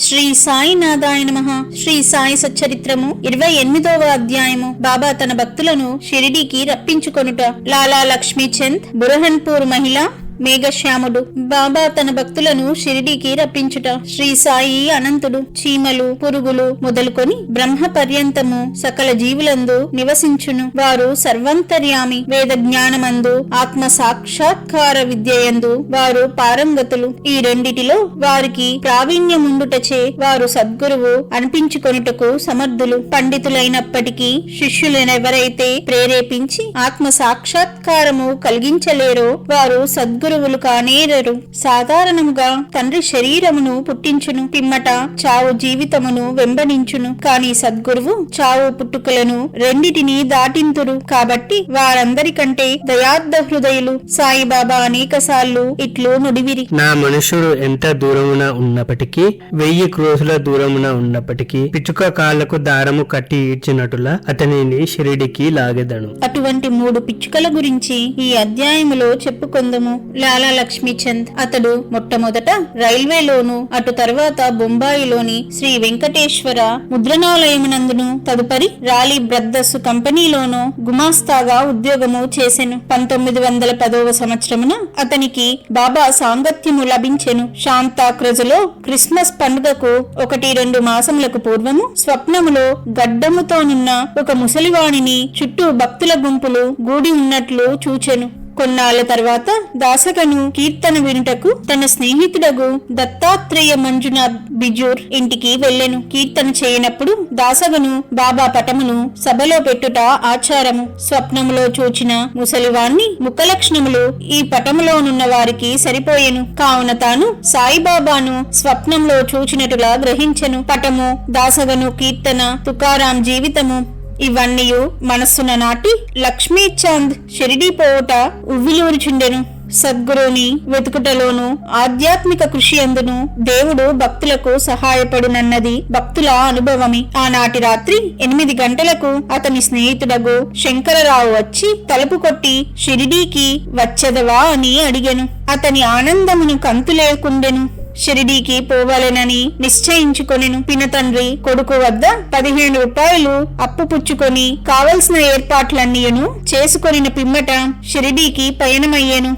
శ్రీ సాయినాథాయ నమః. శ్రీ సాయి సచ్చరిత్రము 28వ అధ్యాయము. బాబా తన భక్తులను షిరిడీకి రప్పించుకొనుట. లాలా లక్ష్మీచంద్, బురహన్పూర్ మహిళ, మేఘశ్యాముడు. బాబా తన భక్తులను షిరిడీకి రప్పించుట. శ్రీ సాయి అనంతుడు. చీమలు, పురుగులు మొదలుకొని బ్రహ్మ పర్యంతము సకల జీవులందు నివసించును. వారు సర్వంతర్యామి. వేద జ్ఞానమందు, ఆత్మ సాక్షాత్కార విద్యయందు వారు పారంగతులు. ఈ రెండిటిలో వారికి ప్రావీణ్యముండుటచే వారు సద్గురువు అనిపించుకొనుటకు సమర్థులు. పండితులైనప్పటికీ శిష్యులనెవరైతే ప్రేరేపించి ఆత్మ సాక్షాత్కారము కలిగించలేరో వారు సద్గురువులు కానేరరు. సాధారణముగా తండ్రి శరీరమును పుట్టించును, పిమ్మట చావు జీవితమును వెంబడించును. కాని సద్గురువు చావు పుట్టుకలను రెండిటిని దాటింతురు. కాబట్టి వారందరికంటే దయార్థ హృదయులు. సాయిబాబా అనేకసార్లు ఇట్లు నుడివిరి. నా మనుషుడు ఎంత దూరమున ఉన్నప్పటికీ, 1000 క్రోసుల దూరమున ఉన్నప్పటికీ, పిచ్చుక కాళ్లకు దారము కట్టి ఈడ్చినట్టులా అతనిని షిరిడికి లాగెదను. అటువంటి 3 పిచ్చుకల గురించి ఈ అధ్యాయములో చెప్పుకొందము. లాలా లక్ష్మీచంద్. అతడు మొట్టమొదట రైల్వేలోను, అటు తర్వాత బొంబాయిలోని శ్రీ వెంకటేశ్వర ముద్రణాలయమునందును, తదుపరి రాలీ బ్రదర్స్ కంపెనీలోను గుమాస్తాగా ఉద్యోగము చేసెను. 1910వ సంవత్సరమున అతనికి బాబా సాంగత్యము లభించెను. శాంతాక్రజులో క్రిస్మస్ పండుగకు 1-2 మాసములకు పూర్వము స్వప్నములో గడ్డముతోనున్న ఒక ముసలివాణిని చుట్టూ భక్తుల గుంపులు గూడి ఉన్నట్లు చూచెను. కొన్నాళ్ల తర్వాత దాసగను కీర్తన వినుటకు తన స్నేహితుడగు దత్తాత్రేయ మంజునాథ్ బిజూర్ ఇంటికి వెళ్ళెను. కీర్తన చేయనప్పుడు దాసగను బాబా పటమును సభలో పెట్టుట ఆచారము. స్వప్నములో చూచిన ముసలివాణ్ణి ముఖలక్షణములు ఈ పటములోనున్న వారికి సరిపోయెను. కావున తాను సాయిబాబాను స్వప్నంలో చూచినట్టులా గ్రహించెను. పటము, దాసగను కీర్తన, తుకారాం జీవితము ఇవన్నీయు మనస్సున నాటి లక్ష్మీచంద్ షిరిడీ పోవుట ఉవ్విలూరుచుండెను. సద్గురుని వెతుకుటలోను ఆధ్యాత్మిక కృషి అందును దేవుడు భక్తులకు సహాయపడునన్నది భక్తుల అనుభవమే. ఆనాటి రాత్రి 8 గంటలకు అతని స్నేహితుడగు శంకరరావు వచ్చి తలుపు కొట్టి షిరిడీకి వచ్చదవా అని అడిగెను. అతని ఆనందమును కంతులేకుండెను. షిరిడీకి పోవాలనని నిశ్చయించుకొనెను. పినతండ్రి కొడుకు వద్ద 15 రూపాయలు అప్పు పుచ్చుకొని కావలసిన ఏర్పాట్లన్నీయును చేసుకొనిన పిమ్మట షిరిడీకి పయనమయ్యెను.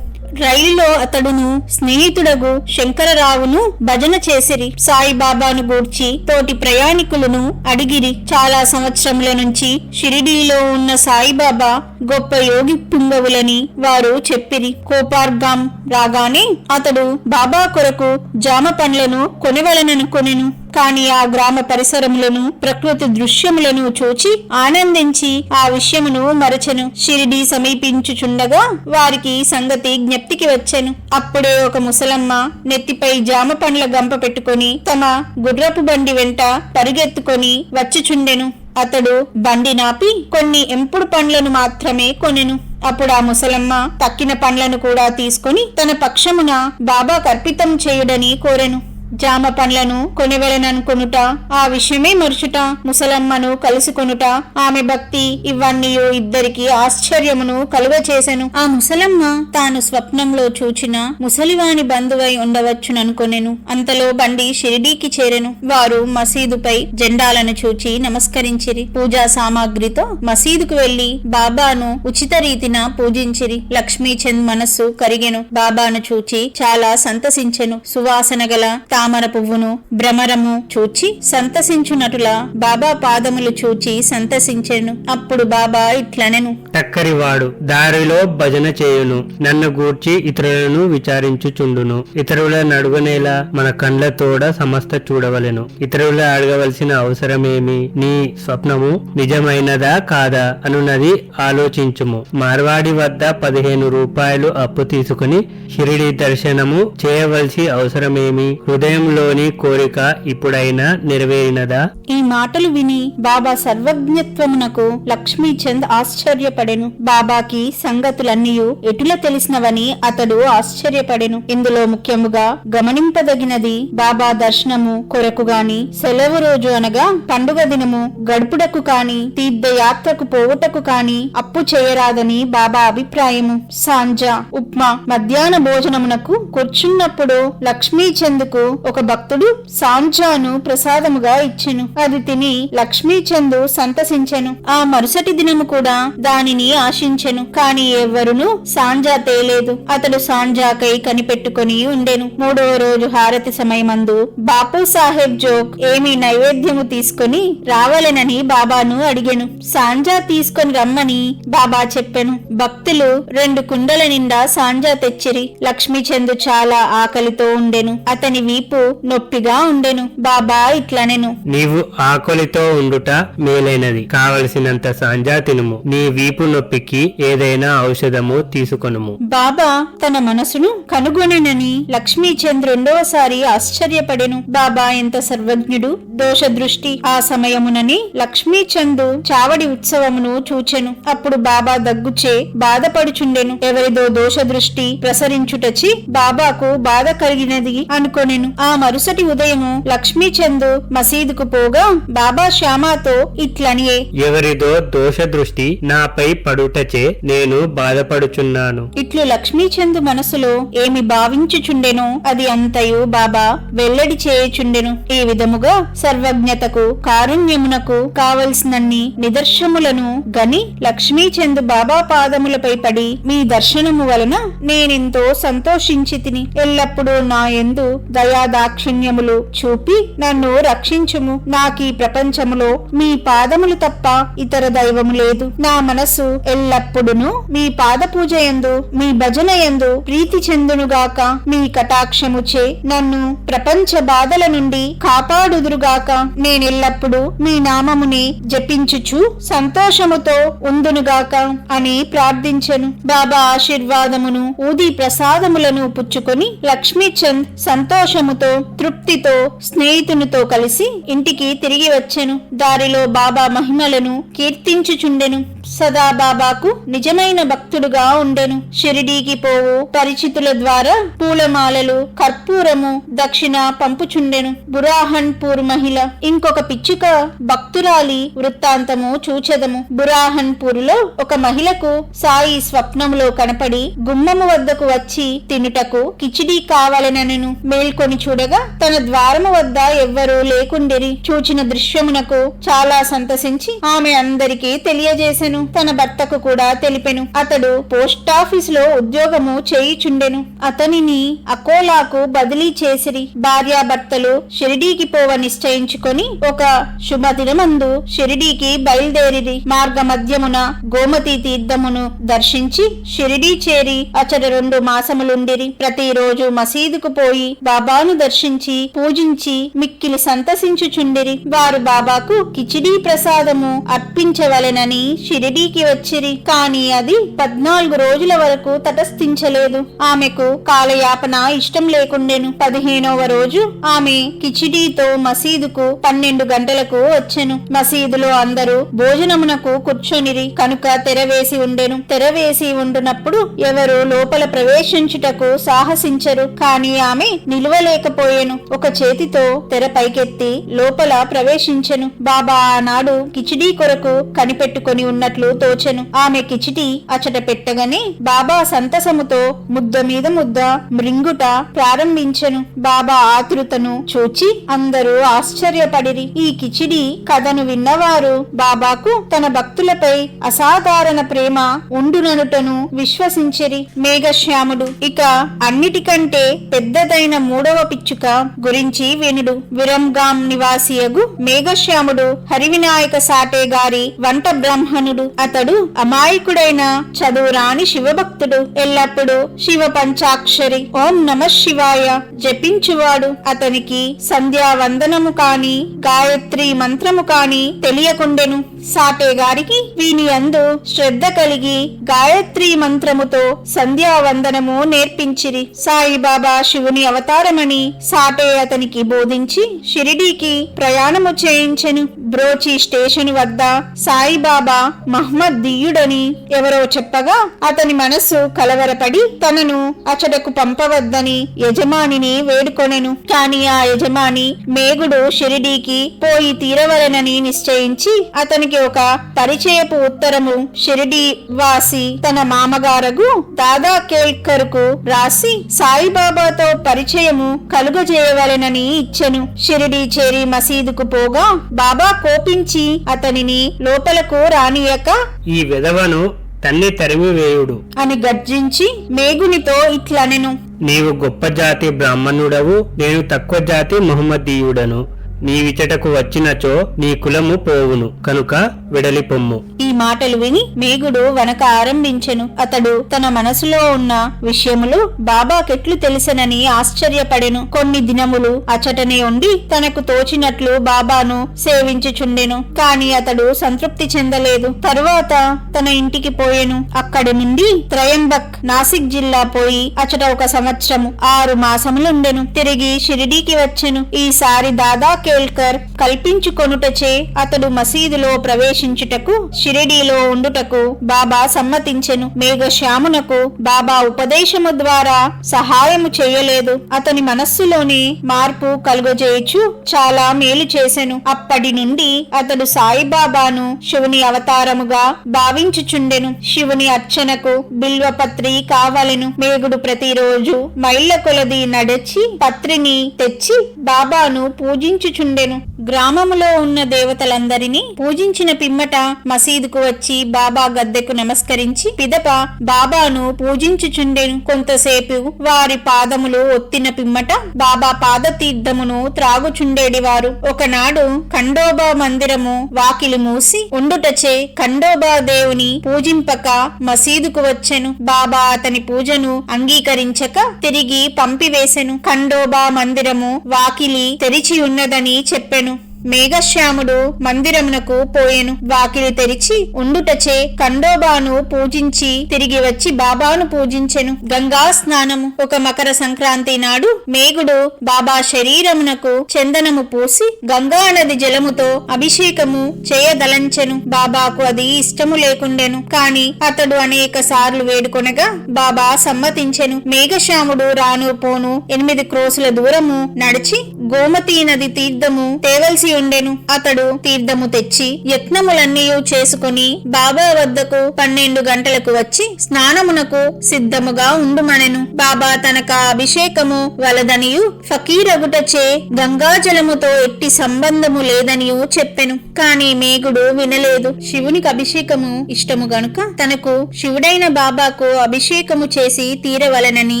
రైలులో అతడును స్నేహితుడగు శంకరరావును భజన చేసిరి. సాయిబాబాను గూర్చి తోటి ప్రయాణికులను అడిగిరి. చాలా సంవత్సరముల నుంచి షిరిడీలో ఉన్న సాయిబాబా గొప్ప యోగి పుంగవులని వారు చెప్పిరి. కోపార్గాం రాగానే అతడు బాబా కొరకు జామ పండ్లను కొనవలననుకొనెను. కాని ఆ గ్రామ పరిసరములను, ప్రకృతి దృశ్యములను చూచి ఆనందించి ఆ విషయమును మరచెను. షిరిడీ సమీపించుచుండగా వారికి సంగతి జ్ఞప్తికి వచ్చెను. అప్పుడే ఒక ముసలమ్మ నెత్తిపై జామ పండ్ల గంప పెట్టుకొని తమ గుర్రపు బండి వెంట పరిగెత్తుకొని వచ్చుచుండెను. అతడు బండి నాపి కొన్ని ఎంపుడు పండ్లను మాత్రమే కొనెను. అప్పుడు ఆ ముసలమ్మ తక్కిన పండ్లను కూడా తీసుకుని తన పక్షమున బాబా కర్పితం చేయుడని కోరెను. జామ పండ్లను కొనివెళననుకొనుట, ఆ విషయమే మరుచుట, ముసలమ్మను కలుసుకొనుట, ఆమె భక్తి ఇవన్నీ ఇద్దరికి ఆశ్చర్యమును కలుగచేసెను. ఆ ముసలమ్మ తాను స్వప్నంలో చూచిన ముసలివాని బంధువై ఉండవచ్చుననుకొనెను. అంతలో బండి షిరిడీకి చేరెను. వారు మసీదుపై జెండాలను చూచి నమస్కరించిరి. పూజా సామాగ్రితో మసీదుకు వెళ్లి బాబాను ఉచిత రీతిన పూజించిరి. లక్ష్మీచంద్ మనస్సు కరిగెను. బాబాను చూచి చాలా సంతసించెను. సువాసన గల తామర పువ్వును, భ్రమరము చూచి సంతసించునటులా బాబా పాదములు చూచి సంతసించెను. అప్పుడు బాబా ఇట్లనెను. టక్కరివాడు దారిలో భజన చేయును, నన్ను గూర్చి ఇతరులను విచారించుచుండును. ఇతరుల నడుగనేలా మన కండ్లతోడ సమస్త చూడవలెను. ఇతరుల అడగవలసిన అవసరమేమి? నీ స్వప్నము నిజమైనదా కాదా అనున్నది ఆలోచించుము. మార్వాడి వద్ద 15 రూపాయలు అప్పు తీసుకుని షిరిడి దర్శనము చేయవలసి అవసరమేమి? హృదయంలోని కోరిక ఇప్పుడైనా నెరవేరినదా? ఈ మాటలు విని బాబా సర్వజ్ఞత్వమునకు లక్ష్మీచంద్ ఆశ్చర్యపడెను. బాబాకి సంగతులన్నీయు ఎటుల తెలిసినవని అతడు ఆశ్చర్యపడెను. ఇందులో ముఖ్యముగా గమనింపదగినది బాబా దర్శనము కొరకు గాని, సెలవు రోజు అనగా పండుగ దినము గడుపుటకు కాని, తీర్థయాత్రకు పోవుటకు కాని అప్పు చేయరాదని బాబా అభిప్రాయము. సాంజ ఉప్మా మధ్యాహ్న భోజనమునకు కూర్చున్నప్పుడు లక్ష్మీచంద్కు ఒక భక్తుడు సాంజాను ప్రసాదముగా ఇచ్చెను. అది తిని లక్ష్మీచంద్ సంతసించెను. ఆ మరుసటి దినము కూడా దానిని ఆశించెను. కాని ఎవ్వరునూ సాంజా తేలేదు. అతడు సాంజాకై కనిపెట్టుకుని ఉండెను. 3వ రోజు హారతి సమయమందు బాపు సాహెబ్ జోగ్ ఏమీ నైవేద్యము తీసుకుని రావాలనని బాబాను అడిగెను. సాంజా తీసుకొని రమ్మని బాబా చెప్పెను. భక్తులు 2 కుండల నిండా సాంజా తెచ్చిరి. లక్ష్మీచంద్ చాలా ఆకలితో ఉండెను. అతని వీపు నొప్పిగా ఉండెను. బాబా ఇట్లనెను, నీవు ఆకలితో ఉండుట మేలైనది. కావలసినంత సాంజా తినుము. నీ వీపు నొప్పికి ఏదైనా ఔషధము తీసుకొనుము. బాబా తన మనసును కనుగొనెనని లక్ష్మీచంద్ రెండవసారి ఆశ్చర్యపడెను. బాబా ఎంత సర్వజ్ఞుడు, దోష దృష్టి. ఆ సమయమునని లక్ష్మీచంద్ చావడి ఉత్సవమును చూచెను. అప్పుడు బాబా దగ్గుచే బాధపడుచుండెను. ఎవరిదో దోష దృష్టి ప్రసరించుటచి బాబాకు బాధ కలిగినది అనుకొనెను. ఆ మరుసటి ఉదయము లక్ష్మీచంద్ మసీదుకు పోగా బాబా శ్యామాతో ఇట్లనియే, ఎవరిదో దోష దృష్టి నాపై పడుటచే నేను బాధపడుచున్నాను. ఇట్లు లక్ష్మీచంద్ మనసులో ఏమి భావించుచుండెనో అది అంతయు బాబా వెల్లడి చేయుచుండెను. ఈ విధముగా సర్వజ్ఞతకు కారుణ్యమునకు కావలసినన్ని నిదర్శములను గని లక్ష్మీచంద్ బాబా పాదములపై పడి, మీ దర్శనము వలన నేనెంతో సంతోషించి తిని. ఎల్లప్పుడూ నా యందు దయాదాక్షిణ్యములు చూపి నన్ను రక్షించుము. నాకీ ప్రపంచములో మీ పాదములు తప్ప ఇతర దైవము లేదు. నా మనస్సు ఎల్లప్పుడును మీ పాద పూజ యందు, మీ భజన యందు ప్రీతి చెందునుగాక. మీ కటాక్షముచే నన్ను ప్రపంచ బాధల నుండి కాపాడుదురుగాక. నేనెల్లప్పుడు మీ నామముని జపించుచు సంతోషముతో ఉందునుగాక అని ప్రార్థించెను. బాబా ఆశీర్వాదమును ఊది ప్రసాదములను పుచ్చుకొని లక్ష్మీచంద్ సంతోషముతో తృప్తితో స్నేహితునితో కలిసి ఇంటికి తిరిగి వచ్చెను. దారిలో బాబా మహిమలను కీర్తించుచుండెను. సదా బాబాకు నిజమైన భక్తుడుగా ఉండెను. షిరిడీకి పోవు పరిచితుల ద్వారా పూలమాలలు, కర్పూరము దక్షిణ పంపుచుండెను. బురాహన్పూర్ మహిళ ఇంకొక పిచ్చుక భక్తురాలి వృత్తాంతము చూచెదము. బురాహన్పూర్లో ఒక మహిళకు సాయి స్వప్నములో కనపడి గుమ్మము వద్దకు వచ్చి తినుటకు కిచిడీ కావాలనెను. మేల్కొని చూడగా తన ద్వారము వద్ద ఎవ్వరూ లేకుండిరి. చూచిన దృశ్యమునకు చాలా సంతసించి ఆమె అందరికీ తెలియజేసెను. తన భర్తకు కూడా తెలిపెను. అతడు పోస్టాఫీసులో ఉద్యోగము చేయుచుండెను. అతనిని అకోలాకు బదిలీ చేసిరి. భార్యాభర్తలు షిరిడీకి పోవ నిశ్చయించుకొని ఒక శుభదినమందు షిరిడీకి బయలుదేరిరి. మార్గ మధ్యమున గోమతి తీర్థమును దర్శించి షిరిడీ చేరి అచట 2 మాసములుండిరి. ప్రతిరోజు మసీదుకు పోయి బాబాను దర్శించి పూజించి మిక్కిలి సంతసించుచుండిరి. వారు బాబాకు కిచిడీ ప్రసాదము అర్పించవలెనని షిరిడీకి వచ్చిరి. కాని అది 14 రోజుల వరకు తటస్థించలేదు. ఆమెకు కాలయాపన ఇష్టం లేకుండెను. 15వ రోజు ఆమె కిచిడీతో మసీదుకు 12 గంటలకు వచ్చెను. మసీదులో అందరూ భోజనమునకు కూర్చొనిరి కనుక తెరవేసి ఉండెను. తెరవేసి ఉండునప్పుడు ఎవరు లోపల ప్రవేశించుటకు సాహసించరు. కాని ఆమె నిలువలేకపోయెను. ఒక చేతితో తెర పైకెత్తి లోపల ప్రవేశించెను. బాబా ఆనాడు కిచిడీ కొరకు కనిపెట్టుకొని ఉన్నట్లు తోచెను. ఆమె కిచిడి అచట పెట్టగానే బాబా సంతసముతో ముద్ద మీద ముద్ద మృంగుట ప్రారంభించెను. బాబా ఆతృతను చూచి అందరూ ఆశ్చర్యపడిరి. ఈ కిచిడి కథను విన్నవారు బాబాకు తన భక్తులపై అసాధారణ ప్రేమ ఉండుననుటను విశ్వసించిరి. మేఘశ్యాముడు ఇక అన్నిటికంటే పెద్దదైన 3వ పిచ్చుక గురించి వినుడు. విరంగాం నివాసియగు మేఘశ్యాముడు హరివినాయక సాటే గారి వంట బ్రాహ్మణుడు. అతడు అమాయకుడైన చదువురాని శివభక్తుడు. ఎల్లప్పుడూ శివ పంచాక్షరి ఓం నమః శివాయ జపించువాడు. అతనికి సంధ్యావందనము కాని గాయత్రి మంత్రము కాని తెలియకుండెను. సాటే గారికి వీని యందు శ్రద్ధ కలిగి గాయత్రి మంత్రముతో సంధ్యావందనము నేర్పించిరి. సాయిబాబా శివుని అవతారమని సాటే అతనికి బోధించి షిరిడీకి ప్రయాణము చేయించెను. బ్రోచి స్టేషన్ వద్ద సాయిబాబా మహమ్మదీయుడని ఎవరో చెప్పగా అతని మనస్సు కలవరపడి తనను అచటకు పంపవద్దని యజమానిని వేడుకొనెను. కాని ఆ యజమాని మేగుడు షిరిడీకి పోయి తీరవలెనని నిశ్చయించి అతనికి ఒక పరిచయపు ఉత్తరము షిరిడీ వాసి తన మామగారగు దాదా కేల్కర్ కు రాసి సాయిబాబాతో పరిచయము కలుగజేయవలెనని ఇచ్చెను. షిరిడీ చేరి మసీదుకు పోగా బాబా కోపించి అతనిని లోపలకు రానియక ఈ విధవను తన్ని తరిమివేయుడు అని గర్జించి మేగునితో ఇట్లనెను. నీవు గొప్ప జాతి బ్రాహ్మణుడవు, నేను తక్కువ జాతి మహమ్మదీయుడను. నీవిచటకు వచ్చినచో నీ కులము పోవును, కనుక వెడలిపొమ్ము. ఈ మాటలు విని మేగుడు వనక ఆరంభించెను. అతడు తన మనసులో ఉన్న విషయములు బాబాకెట్లు తెలిసెనని ఆశ్చర్యపడెను. కొన్ని దినములు అచటనే ఉండి తనకు తోచినట్లు బాబాను సేవించుచుండెను. కాని అతడు సంతృప్తి చెందలేదు. తరువాత తన ఇంటికి పోయెను. అక్కడి నుండి త్రయంబక్ నాసిక్ జిల్లా పోయి అచట 1 సంవత్సరము 6 మాసములుండెను. తిరిగి షిరిడీకి వచ్చెను. ఈసారి దాదా కేల్కర్ కల్పించుకొనుటచే అతడు మసీదులో ప్రవేశించుటకు షిరిడీలో ఉండుటకు బాబా సమ్మతించెను. మేఘశ్యామునకు బాబా ఉపదేశము ద్వారా సహాయము చేయలేదు. అతని మనస్సులోని మార్పు కలుగజేయచ్చు చాలా మేలు చేసెను. అప్పటి నుండి అతడు సాయిబాబాను శివుని అవతారముగా భావించుచుండెను. శివుని అర్చనకు బిల్వపత్రి కావలెను. మేగుడు ప్రతిరోజు మైళ్ళ కొలది నడిచి పత్రిని తెచ్చి బాబాను పూజించుచుండెను. గ్రామములో ఉన్న దేవతలందరినీ పూజించిన పిమ్మట మసీదుకు వచ్చి బాబా గద్దెకు నమస్కరించి పిదప బాబాను పూజించుచుండెను. కొంతసేపు వారి పాదములు ఒత్తిన పిమ్మట బాబా పాదతీర్థమును త్రాగుచుండేడివారు. ఒకనాడు ఖండోబా మందిరము వాకిలి మూసి ఉండుటచే ఖండోబా దేవుని పూజింపక మసీదుకు వచ్చెను. బాబా అతని పూజను అంగీకరించక తిరిగి పంపివేసెను. ఖండోబా మందిరము వాకిలి తెరిచి ఉన్నదని చెప్పెను. మేఘశ్యాముడు మందిరమునకు పోయెను. వాకిలి తెరిచి ఉండుటచే ఖండోబాను పూజించి తిరిగి వచ్చి బాబాను పూజించెను. గంగా స్నానము. ఒక మకర సంక్రాంతి నాడు మేగుడు బాబా శరీరమునకు చందనము పూసి గంగా నది జలముతో అభిషేకము చేయదలంచెను. బాబాకు అది ఇష్టము లేకుండెను. కాని అతడు అనేక సార్లు వేడుకొనగా బాబా సమ్మతించెను. మేఘశ్యాముడు రాను పోను 8 క్రోసుల దూరము నడిచి గోమతీ నది తీర్థము తేవలసి ఉండెను. అతడు తీర్థము తెచ్చి యత్నములన్నీ చేసుకుని బాబా వద్దకు 12 గంటలకు వచ్చి స్నానమునకు సిద్ధముగా ఉండుమనెను. బాబా తనక అభిషేకము వలదనియు ఫకీరగుటచే గంగాజలముతో ఎట్టి సంబంధము లేదనియు చెప్పెను. కాని మేగుడు వినలేదు. శివునికి అభిషేకము ఇష్టము గనుక తనకు శివుడైన బాబాకు అభిషేకము చేసి తీరవలనని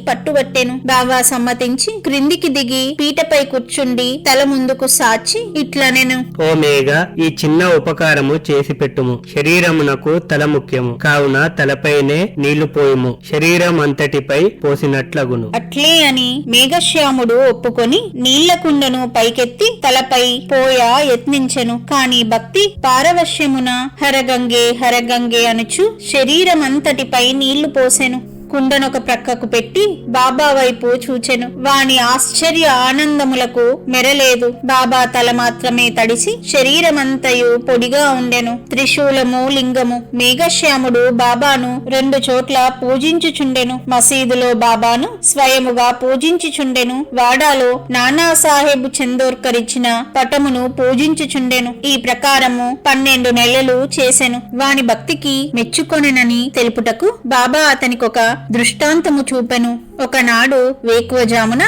పట్టుబట్టెను. బాబా సమ్మతించి క్రిందికి దిగి పీటపై కూర్చుండి తల ముందుకు సాచి ఇట్లనెను. ఓ మేఘ, ఈ చిన్న ఉపకారము చేసి పెట్టుము. శరీరమునకు తల ముఖ్యము కావున తలపైనే నీళ్లు పోయుము, శరీరం అంతటిపై పోసినట్లగును. అట్లే అని మేఘశ్యాముడు ఒప్పుకొని నీళ్ల కుండను పైకెత్తి తలపై పోయా యత్నించెను. కాని భక్తి పారవశ్యమున హరగంగే హరగంగే అనుచు శరీరమంతటిపై నీళ్లు పోసెను. కుండనొక ప్రక్కకు పెట్టి బాబా వైపు చూచెను. వాని ఆశ్చర్య ఆనందములకు మెరలేదు. బాబా తల మాత్రమే తడిసి శరీరమంతయు పొడిగా ఉండెను. త్రిశూలము లింగము. మేఘశ్యాముడు బాబాను 2 చోట్ల పూజించుచుండెను. మసీదులో బాబాను స్వయముగా పూజించుచుండెను. వాడాలో నానాసాహెబ్ చందోర్కర్ ఇచ్చిన పటమును పూజించుచుండెను. ఈ ప్రకారము 12 నెలలు చేసెను. వాని భక్తికి మెచ్చుకొనెనని తెలుపుటకు బాబా అతనికొక దృష్టాంతము చూపెను. ఒకనాడు వేకువజామున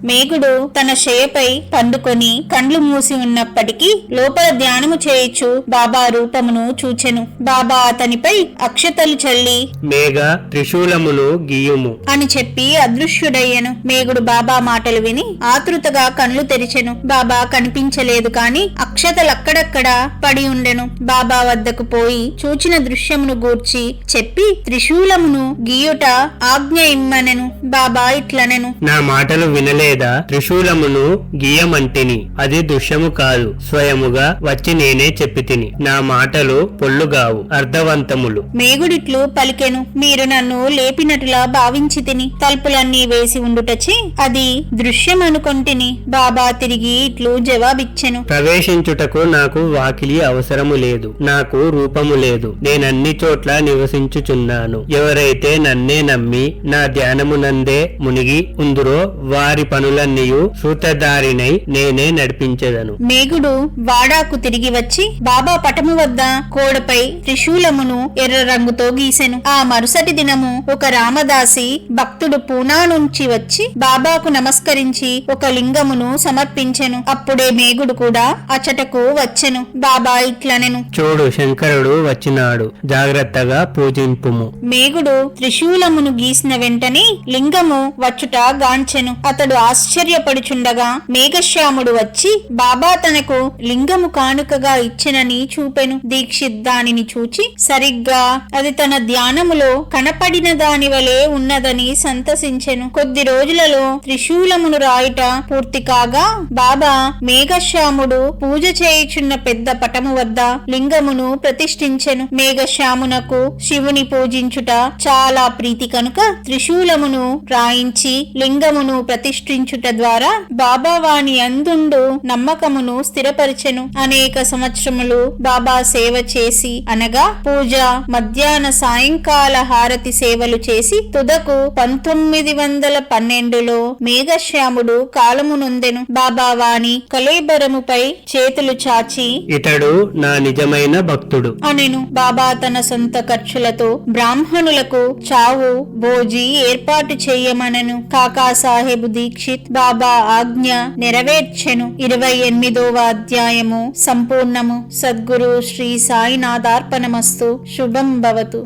మేఘుడు తన శయపై పండుకొని కండ్లు మూసి ఉన్నప్పటికీ లోపల ధ్యానము చేయుచు బాబా రూపమును చూచెను. బాబా అతనిపై అక్షతలు చల్లి మేఘ త్రిశూలమును గీయుము అని చెప్పి అదృశ్యుడయ్యను. మేఘుడు బాబా మాటలు విని ఆతృతగా కళ్ళు తెరిచెను. బాబా కనిపించలేదు. కాని అక్షతలక్కడక్కడ పడి ఉండెను. బాబా వద్దకు పోయి చూచిన దృశ్యమును గూర్చి చెప్పి త్రిశూలమును గీయుట ఆజ్ఞ ఇమ్మనెను. బాబా ఇట్లనెను. నా మాటలు వినలే లేదా త్రిశూలమును గీయమంటిని. అది దృశ్యము కాదు, స్వయముగా వచ్చి నేనే చెప్పి తిని. నా మాటలు పొల్లుగావు, అర్థవంతములు. మేగుడిట్లు పలికెను. మీరు నన్ను లేపినట్లా భావించి తిని. తలుపులన్నీ వేసి ఉండుటచి అది దృశ్యమనుకొంటిని. బాబా తిరిగి ఇట్లు జవాబిచ్చెను. ప్రవేశించుటకు నాకు వాకిలి అవసరము లేదు, నాకు రూపము లేదు. నేనన్ని చోట్ల నివసించుచున్నాను. ఎవరైతే నన్నే నమ్మి నా ధ్యానమునందే మునిగి ఉందురో వారి పనులన్నీయు సూత్రధారినై నేనే నడిపించెదను. మేగుడు వాడాకు తిరిగి వచ్చి బాబా పటము వద్ద కోడపై త్రిశూలమును ఎర్ర రంగుతో గీసెను. ఆ మరుసటి దినము ఒక రామదాసి భక్తుడు పూనా నుంచి వచ్చి బాబాకు నమస్కరించి ఒక లింగమును సమర్పించెను. అప్పుడే మేగుడు కూడా అచటకు వచ్చెను. బాబా ఇట్లనెను. చూడు, శంకరుడు వచ్చినాడు, జాగ్రత్తగా పూజింపుము. మేగుడు త్రిశూలమును గీసిన వెంటనే లింగము వచ్చుట గాంచెను. అతడు ఆశ్చర్యపడుచుండగా మేఘశ్యాముడు వచ్చి బాబా తనకు లింగము కానుకగా ఇచ్చెనని చూపెను. దీక్షిత్ దానిని చూచి సరిగ్గా అది తన ధ్యానములో కనపడిన దాని వలె ఉన్నదని సంతసించెను. కొద్ది రోజులలో త్రిశూలమును రాయుట పూర్తి కాగా బాబా మేఘశ్యాముడు పూజ చేయుచున్న పెద్ద పటము వద్ద లింగమును ప్రతిష్ఠించెను. మేఘశ్యామునకు శివుని పూజించుట చాలా ప్రీతి కనుక త్రిశూలమును రాయించి లింగమును ప్రతిష్ఠించుట ద్వారా బాబా వాని అందుండు నమ్మకమును స్థిరపరిచెను. అనేక సంవత్సరములు బాబా సేవ చేసి అనగా పూజ, మధ్యాహ్న సాయంకాల హారతి సేవలు చేసి తుదకు 1912లో మేఘశ్యాముడు కాలము నొందెను. బాబా వాని కళేబరముపై చేతులు చాచి ఇతడు నా నిజమైన భక్తుడు అనెను. బాబా తన సొంత ఖర్చులతో బ్రాహ్మణులకు చావు భోజి ఏర్పాటు చేయమనెను. కాకాసాహెబ్ దీక్షిత్ బాబా ఆజ్ఞ నెరవేర్చెను. 28వ అధ్యాయము సంపూర్ణము. సద్గురు శ్రీ సాయినాథార్పణమస్తు. శుభం భవతు.